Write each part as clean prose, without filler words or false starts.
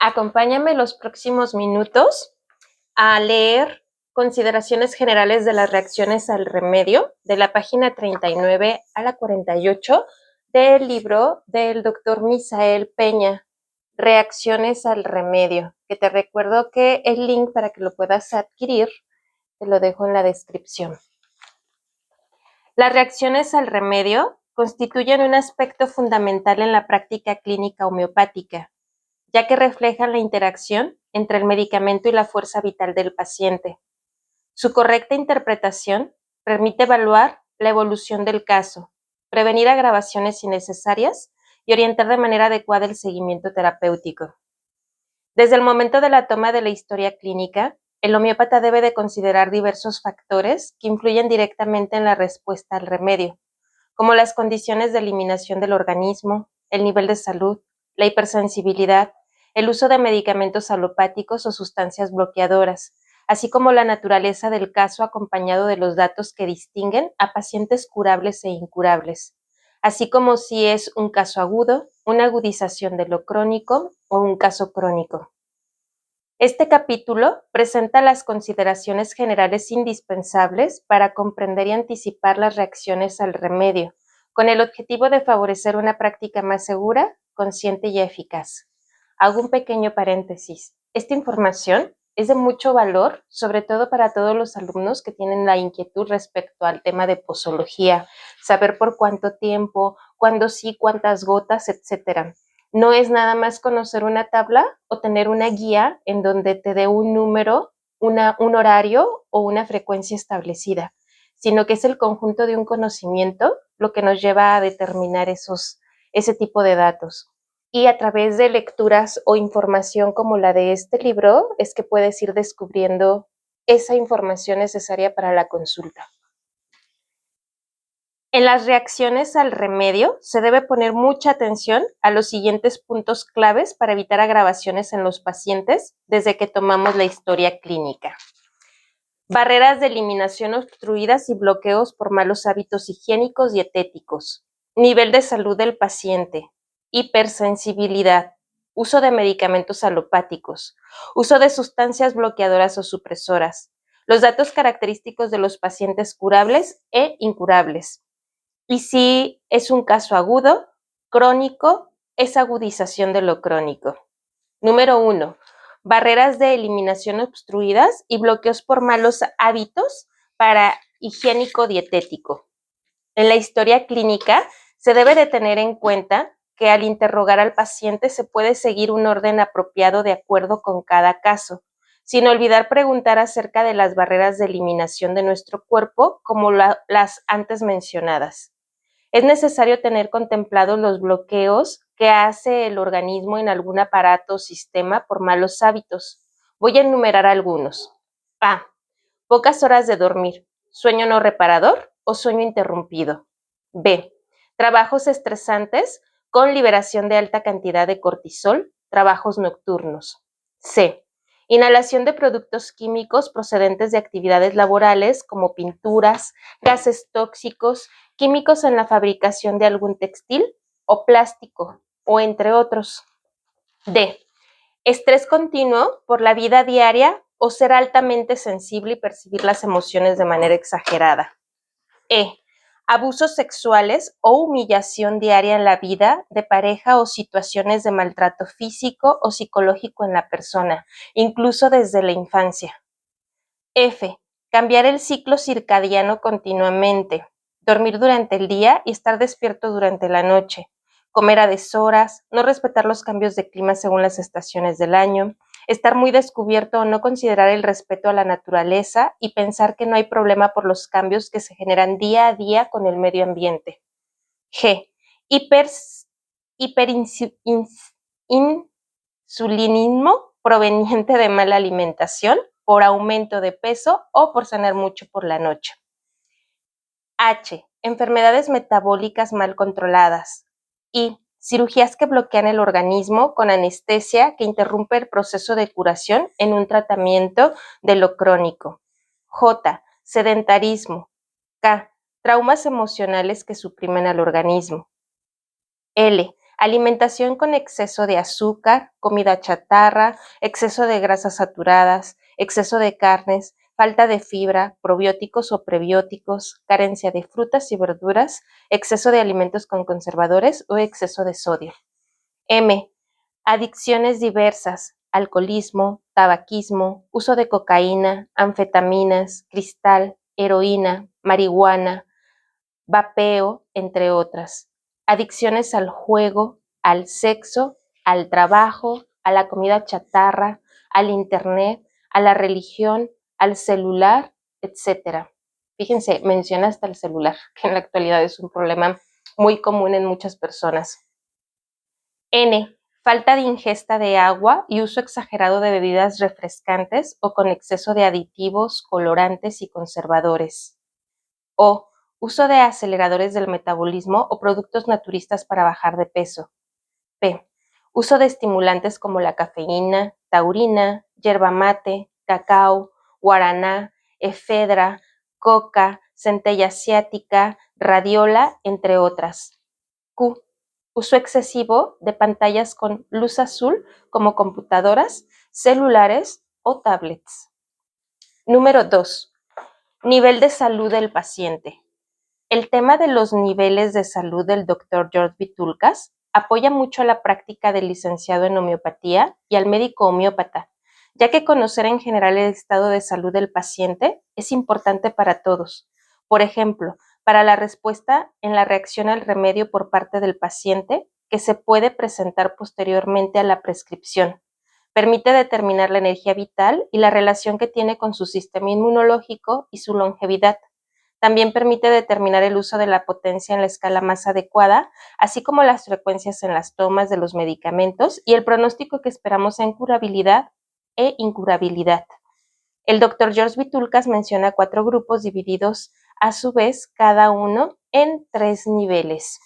Acompáñame los próximos minutos a leer consideraciones generales de las reacciones al remedio de la página 39 a la 48 del libro del doctor Misael Peña, Reacciones al remedio, que te recuerdo que el link para que lo puedas adquirir te lo dejo en la descripción. Las reacciones al remedio constituyen un aspecto fundamental en la práctica clínica homeopática, ya que reflejan la interacción entre el medicamento y la fuerza vital del paciente. Su correcta interpretación permite evaluar la evolución del caso, prevenir agravaciones innecesarias y orientar de manera adecuada el seguimiento terapéutico. Desde el momento de la toma de la historia clínica, el homeópata debe de considerar diversos factores que influyen directamente en la respuesta al remedio, como las condiciones de eliminación del organismo, el nivel de salud, la hipersensibilidad, el uso de medicamentos alopáticos o sustancias bloqueadoras, así como la naturaleza del caso acompañado de los datos que distinguen a pacientes curables e incurables, así como si es un caso agudo, una agudización de lo crónico o un caso crónico. Este capítulo presenta las consideraciones generales indispensables para comprender y anticipar las reacciones al remedio, con el objetivo de favorecer una práctica más segura, consciente y eficaz. Hago un pequeño paréntesis. Esta información es de mucho valor, sobre todo para todos los alumnos que tienen la inquietud respecto al tema de posología, saber por cuánto tiempo, cuándo sí, cuántas gotas, etcétera. No es nada más conocer una tabla o tener una guía en donde te dé un número, un horario o una frecuencia establecida, sino que es el conjunto de un conocimiento lo que nos lleva a determinar ese tipo de datos. Y a través de lecturas o información como la de este libro es que puedes ir descubriendo esa información necesaria para la consulta. En las reacciones al remedio se debe poner mucha atención a los siguientes puntos claves para evitar agravaciones en los pacientes desde que tomamos la historia clínica. Barreras de eliminación obstruidas y bloqueos por malos hábitos higiénicos y dietéticos. Nivel de salud del paciente. Hipersensibilidad. Uso de medicamentos alopáticos. Uso de sustancias bloqueadoras o supresoras. Los datos característicos de los pacientes curables e incurables. Y si es un caso agudo, crónico, es agudización de lo crónico. Número 1. Barreras de eliminación obstruidas y bloqueos por malos hábitos para higiénico-dietético. En la historia clínica se debe de tener en cuenta que al interrogar al paciente se puede seguir un orden apropiado de acuerdo con cada caso, sin olvidar preguntar acerca de las barreras de eliminación de nuestro cuerpo como las antes mencionadas. Es necesario tener contemplados los bloqueos que hace el organismo en algún aparato o sistema por malos hábitos. Voy a enumerar algunos. A. Pocas horas de dormir, sueño no reparador o sueño interrumpido. B. Trabajos estresantes con liberación de alta cantidad de cortisol, trabajos nocturnos. C. Inhalación de productos químicos procedentes de actividades laborales como pinturas, gases tóxicos, químicos en la fabricación de algún textil o plástico, o entre otros. D. Estrés continuo por la vida diaria o ser altamente sensible y percibir las emociones de manera exagerada. E. Abusos sexuales o humillación diaria en la vida de pareja o situaciones de maltrato físico o psicológico en la persona, incluso desde la infancia. F. Cambiar el ciclo circadiano continuamente, dormir durante el día y estar despierto durante la noche, comer a deshoras, no respetar los cambios de clima según las estaciones del año, estar muy descubierto o no considerar el respeto a la naturaleza y pensar que no hay problema por los cambios que se generan día a día con el medio ambiente. G. Hiperinsulinismo proveniente de mala alimentación, por aumento de peso o por cenar mucho por la noche. H. Enfermedades metabólicas mal controladas. I. Cirugías que bloquean el organismo con anestesia que interrumpe el proceso de curación en un tratamiento de lo crónico. J. Sedentarismo. K. Traumas emocionales que suprimen al organismo. L. Alimentación con exceso de azúcar, comida chatarra, exceso de grasas saturadas, exceso de carnes, falta de fibra, probióticos o prebióticos, carencia de frutas y verduras, exceso de alimentos con conservadores o exceso de sodio. M. Adicciones diversas, alcoholismo, tabaquismo, uso de cocaína, anfetaminas, cristal, heroína, marihuana, vapeo, entre otras. Adicciones al juego, al sexo, al trabajo, a la comida chatarra, al internet, a la religión, al celular, etcétera. Fíjense, menciona hasta el celular, que en la actualidad es un problema muy común en muchas personas. N. Falta de ingesta de agua y uso exagerado de bebidas refrescantes o con exceso de aditivos, colorantes y conservadores. O. Uso de aceleradores del metabolismo o productos naturistas para bajar de peso. P. Uso de estimulantes como la cafeína, taurina, yerba mate, cacao, guaraná, efedra, coca, centella asiática, radiola, entre otras. Q. Uso excesivo de pantallas con luz azul como computadoras, celulares o tablets. Número 2. Nivel de salud del paciente. El tema de los niveles de salud del Dr. George Vitulcas apoya mucho a la práctica del licenciado en homeopatía y al médico homeópata, ya que conocer en general el estado de salud del paciente es importante para todos. Por ejemplo, para la respuesta en la reacción al remedio por parte del paciente, que se puede presentar posteriormente a la prescripción. Permite determinar la energía vital y la relación que tiene con su sistema inmunológico y su longevidad. También permite determinar el uso de la potencia en la escala más adecuada, así como las frecuencias en las tomas de los medicamentos y el pronóstico que esperamos en curabilidad e incurabilidad. El Dr. George Vitulcas menciona 4 grupos divididos a su vez cada uno en 3 niveles.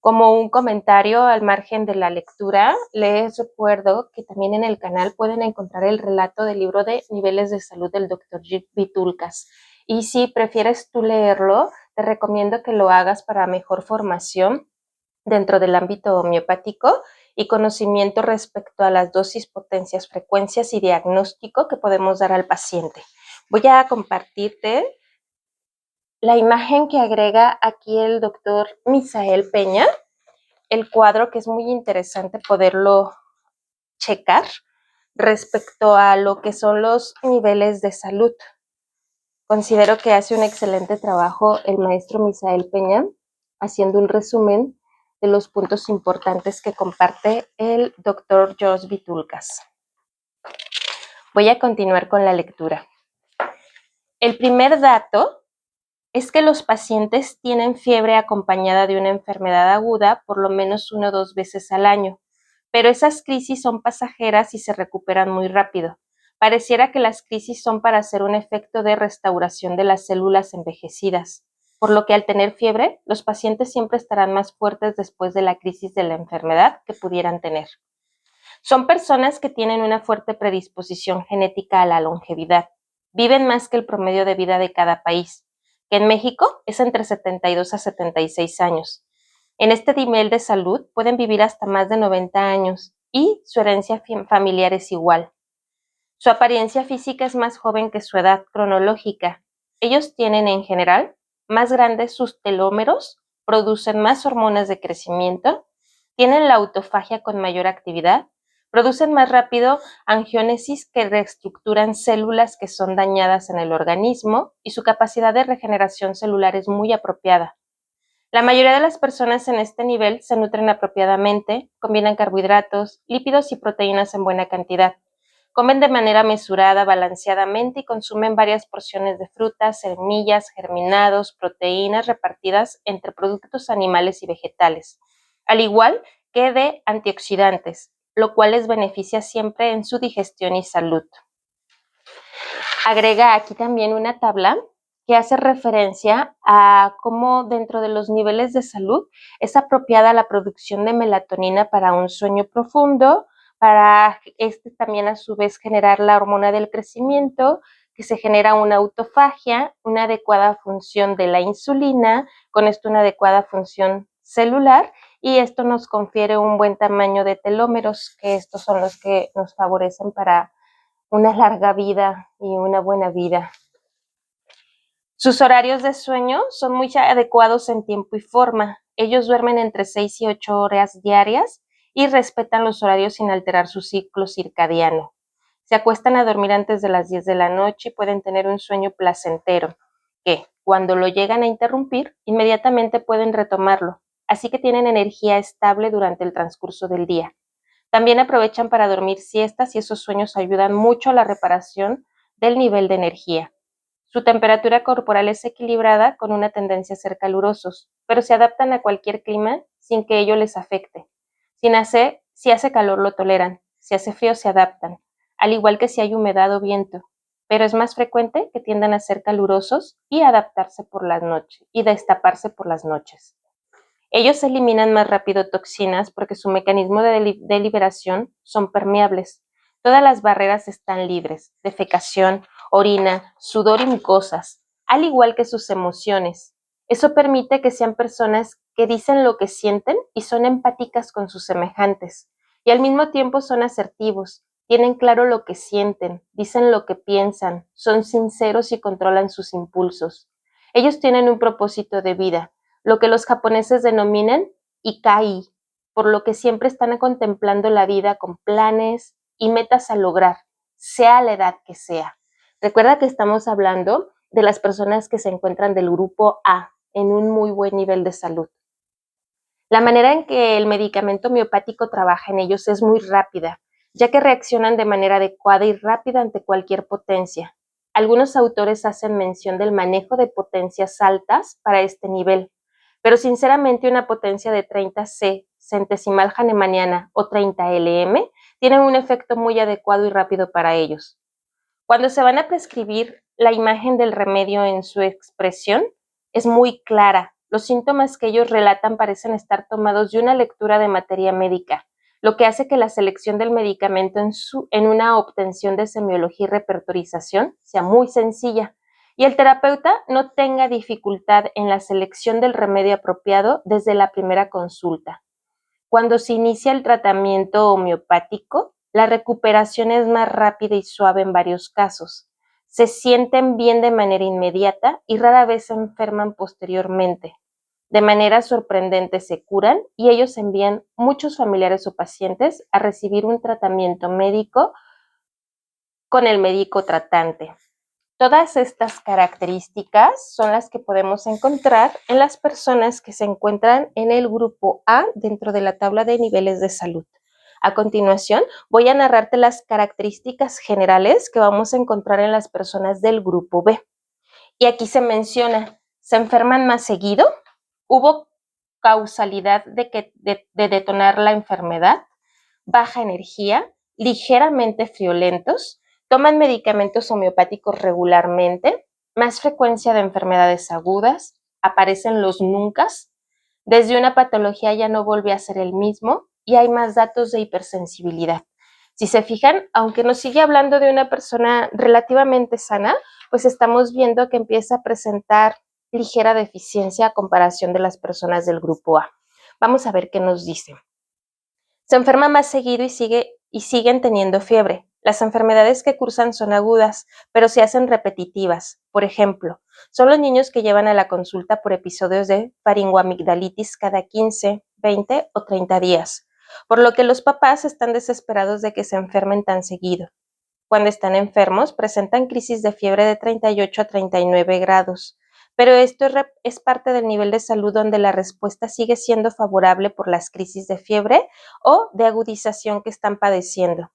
Como un comentario al margen de la lectura, les recuerdo que también en el canal pueden encontrar el relato del libro de Niveles de Salud del Dr. Vitulcas. Y si prefieres tú leerlo, te recomiendo que lo hagas para mejor formación dentro del ámbito homeopático y conocimiento respecto a las dosis, potencias, frecuencias y diagnóstico que podemos dar al paciente. Voy a compartirte la imagen que agrega aquí el doctor Misael Peña, el cuadro que es muy interesante poderlo checar respecto a lo que son los niveles de salud. Considero que hace un excelente trabajo el maestro Misael Peña, haciendo un resumen de los puntos importantes que comparte el doctor George Vitulcas. Voy a continuar con la lectura. El primer dato es que los pacientes tienen fiebre acompañada de una enfermedad aguda por lo menos 1 o 2 veces al año, pero esas crisis son pasajeras y se recuperan muy rápido. Pareciera que las crisis son para hacer un efecto de restauración de las células envejecidas, por lo que al tener fiebre, los pacientes siempre estarán más fuertes después de la crisis de la enfermedad que pudieran tener. Son personas que tienen una fuerte predisposición genética a la longevidad. Viven más que el promedio de vida de cada país, que en México es entre 72 a 76 años. En este nivel de salud pueden vivir hasta más de 90 años y su herencia familiar es igual. Su apariencia física es más joven que su edad cronológica. Ellos tienen en general más grandes sus telómeros, producen más hormonas de crecimiento, tienen la autofagia con mayor actividad, producen más rápido angiónesis que reestructuran células que son dañadas en el organismo y su capacidad de regeneración celular es muy apropiada. La mayoría de las personas en este nivel se nutren apropiadamente, combinan carbohidratos, lípidos y proteínas en buena cantidad. Comen de manera mesurada, balanceadamente y consumen varias porciones de frutas, semillas, germinados, proteínas repartidas entre productos animales y vegetales, al igual que de antioxidantes, lo cual les beneficia siempre en su digestión y salud. Agrega aquí también una tabla que hace referencia a cómo dentro de los niveles de salud es apropiada la producción de melatonina para un sueño profundo, para también a su vez generar la hormona del crecimiento, que se genera una autofagia, una adecuada función de la insulina, con esto una adecuada función celular y esto nos confiere un buen tamaño de telómeros, que estos son los que nos favorecen para una larga vida y una buena vida. Sus horarios de sueño son muy adecuados en tiempo y forma. Ellos duermen entre 6 y 8 horas diarias y respetan los horarios sin alterar su ciclo circadiano. Se acuestan a dormir antes de las 10 de la noche y pueden tener un sueño placentero, que, cuando lo llegan a interrumpir, inmediatamente pueden retomarlo, así que tienen energía estable durante el transcurso del día. También aprovechan para dormir siestas y esos sueños ayudan mucho a la reparación del nivel de energía. Su temperatura corporal es equilibrada con una tendencia a ser calurosos, pero se adaptan a cualquier clima sin que ello les afecte. Si hace calor lo toleran, si hace frío se adaptan, al igual que si hay humedad o viento, pero es más frecuente que tiendan a ser calurosos y adaptarse por las noches y destaparse por las noches. Ellos eliminan más rápido toxinas porque su mecanismo de liberación son permeables. Todas las barreras están libres: defecación, orina, sudor y mucosas, al igual que sus emociones. Eso permite que sean personas que dicen lo que sienten y son empáticas con sus semejantes, y al mismo tiempo son asertivos, tienen claro lo que sienten, dicen lo que piensan, son sinceros y controlan sus impulsos. Ellos tienen un propósito de vida, lo que los japoneses denominan ikai, por lo que siempre están contemplando la vida con planes y metas a lograr, sea la edad que sea. Recuerda que estamos hablando de las personas que se encuentran del grupo A, en un muy buen nivel de salud. La manera en que el medicamento homeopático trabaja en ellos es muy rápida, ya que reaccionan de manera adecuada y rápida ante cualquier potencia. Algunos autores hacen mención del manejo de potencias altas para este nivel, pero sinceramente una potencia de 30 C, centesimal hahnemanniana o 30 LM tienen un efecto muy adecuado y rápido para ellos. Cuando se van a prescribir, la imagen del remedio en su expresión es muy clara. Los síntomas que ellos relatan parecen estar tomados de una lectura de materia médica, lo que hace que la selección del medicamento en una obtención de semiología y repertorización sea muy sencilla, y el terapeuta no tenga dificultad en la selección del remedio apropiado desde la primera consulta. Cuando se inicia el tratamiento homeopático, la recuperación es más rápida y suave en varios casos. Se sienten bien de manera inmediata y rara vez se enferman posteriormente. De manera sorprendente se curan y ellos envían muchos familiares o pacientes a recibir un tratamiento médico con el médico tratante. Todas estas características son las que podemos encontrar en las personas que se encuentran en el grupo A dentro de la tabla de niveles de salud. A continuación, voy a narrarte las características generales que vamos a encontrar en las personas del grupo B. Y aquí se menciona, ¿se enferman más seguido? ¿Hubo causalidad de detonar la enfermedad? ¿Baja energía? ¿Ligeramente friolentos? ¿Toman medicamentos homeopáticos regularmente? ¿Más frecuencia de enfermedades agudas? ¿Aparecen los nuncas? Desde una patología ya no vuelve a ser el mismo y hay más datos de hipersensibilidad. Si se fijan, aunque nos sigue hablando de una persona relativamente sana, pues estamos viendo que empieza a presentar ligera deficiencia a comparación de las personas del grupo A. Vamos a ver qué nos dice. Se enferma más seguido y siguen teniendo fiebre. Las enfermedades que cursan son agudas, pero se hacen repetitivas. Por ejemplo, son los niños que llevan a la consulta por episodios de faringoamigdalitis cada 15, 20 o 30 días, por lo que los papás están desesperados de que se enfermen tan seguido. Cuando están enfermos, presentan crisis de fiebre de 38 a 39 grados, pero esto es parte del nivel de salud donde la respuesta sigue siendo favorable por las crisis de fiebre o de agudización que están padeciendo.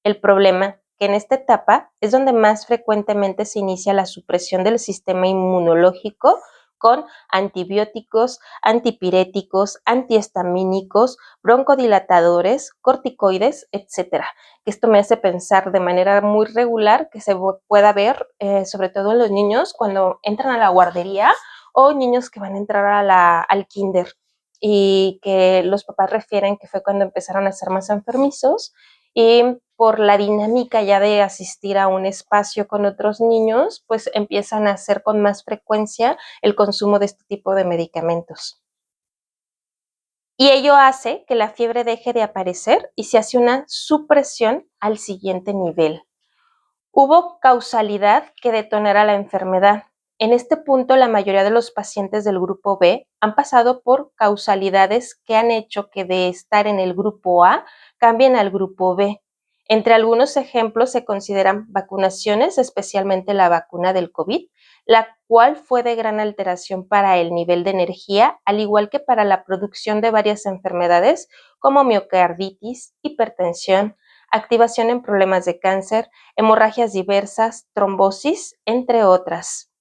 El problema, que en esta etapa es donde más frecuentemente se inicia la supresión del sistema inmunológico con antibióticos, antipiréticos, antihistamínicos, broncodilatadores, corticoides, etcétera. Esto me hace pensar de manera muy regular que se pueda ver, sobre todo en los niños cuando entran a la guardería o niños que van a entrar al kinder y que los papás refieren que fue cuando empezaron a ser más enfermizos y por la dinámica ya de asistir a un espacio con otros niños, pues empiezan a hacer con más frecuencia el consumo de este tipo de medicamentos. y ello hace que la fiebre deje de aparecer y se hace una supresión al siguiente nivel. Hubo causalidad que detonara la enfermedad. En este punto, la mayoría de los pacientes del grupo B han pasado por causalidades que han hecho que de estar en el grupo A cambien al grupo B. Entre algunos ejemplos se consideran vacunaciones, especialmente la vacuna del COVID, la cual fue de gran alteración para el nivel de energía, al igual que para la producción de varias enfermedades como miocarditis, hipertensión, activación en problemas de cáncer, hemorragias diversas, trombosis, entre otras.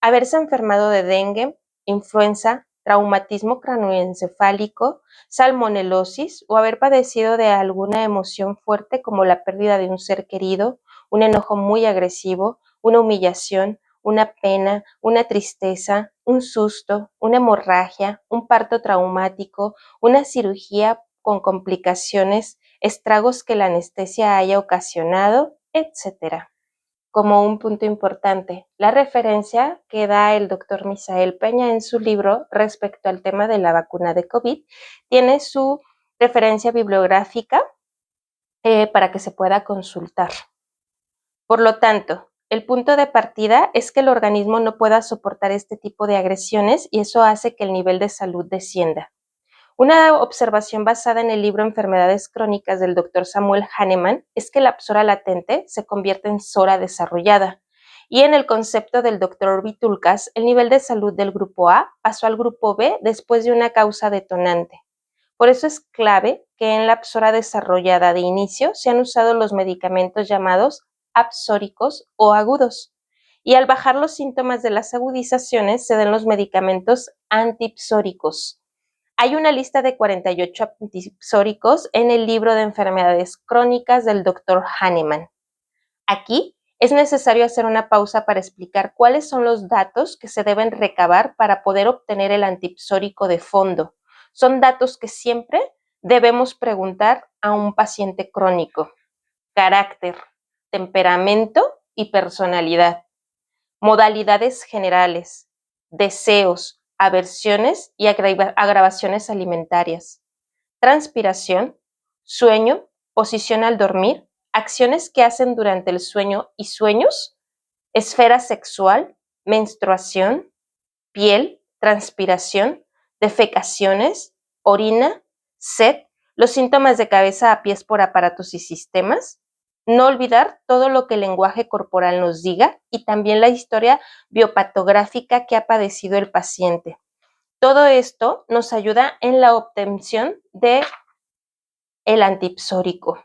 Haberse enfermado de dengue, influenza, traumatismo craneoencefálico, salmonelosis o haber padecido de alguna emoción fuerte como la pérdida de un ser querido, un enojo muy agresivo, una humillación, una pena, una tristeza, un susto, una hemorragia, un parto traumático, una cirugía con complicaciones, estragos que la anestesia haya ocasionado, etcétera. Como un punto importante, la referencia que da el doctor Misael Peña en su libro respecto al tema de la vacuna de COVID tiene su referencia bibliográfica para que se pueda consultar. Por lo tanto, el punto de partida es que el organismo no pueda soportar este tipo de agresiones y eso hace que el nivel de salud descienda. Una observación basada en el libro Enfermedades Crónicas del Dr. Samuel Hahnemann es que la psora latente se convierte en psora desarrollada. Y en el concepto del Dr. Vitulcas, el nivel de salud del grupo A pasó al grupo B después de una causa detonante. Por eso es clave que en la psora desarrollada de inicio se han usado los medicamentos llamados absóricos o agudos. Y al bajar los síntomas de las agudizaciones se den los medicamentos antipsóricos. Hay una lista de 48 antipsóricos en el libro de enfermedades crónicas del Dr. Hahnemann. Aquí es necesario hacer una pausa para explicar cuáles son los datos que se deben recabar para poder obtener el antipsórico de fondo. Son datos que siempre debemos preguntar a un paciente crónico. Carácter, temperamento y personalidad. Modalidades generales, deseos, aversiones y agravaciones alimentarias, transpiración, sueño, posición al dormir, acciones que hacen durante el sueño y sueños, esfera sexual, menstruación, piel, transpiración, defecaciones, orina, sed, los síntomas de cabeza a pies por aparatos y sistemas. No olvidar todo lo que el lenguaje corporal nos diga y también la historia biopatográfica que ha padecido el paciente. Todo esto nos ayuda en la obtención de el antipsórico.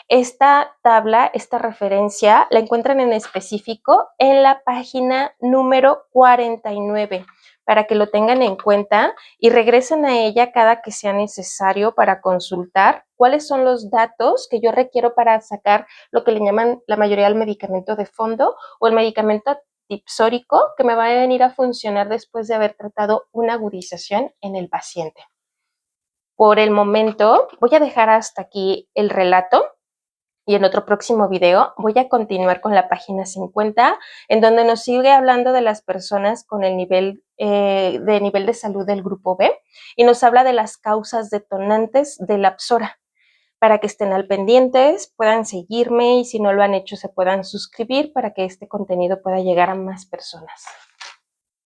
Esta tabla, esta referencia, la encuentran en específico en la página número 49, para que lo tengan en cuenta y regresen a ella cada que sea necesario para consultar cuáles son los datos que yo requiero para sacar lo que le llaman la mayoría del medicamento de fondo o el medicamento antipsórico que me va a venir a funcionar después de haber tratado una agudización en el paciente. Por el momento voy a dejar hasta aquí el relato y en otro próximo video voy a continuar con la página 50, en donde nos sigue hablando de las personas con el nivel de salud del grupo B y nos habla de las causas detonantes de la psora. Para que estén al pendientes, puedan seguirme y si no lo han hecho se puedan suscribir para que este contenido pueda llegar a más personas.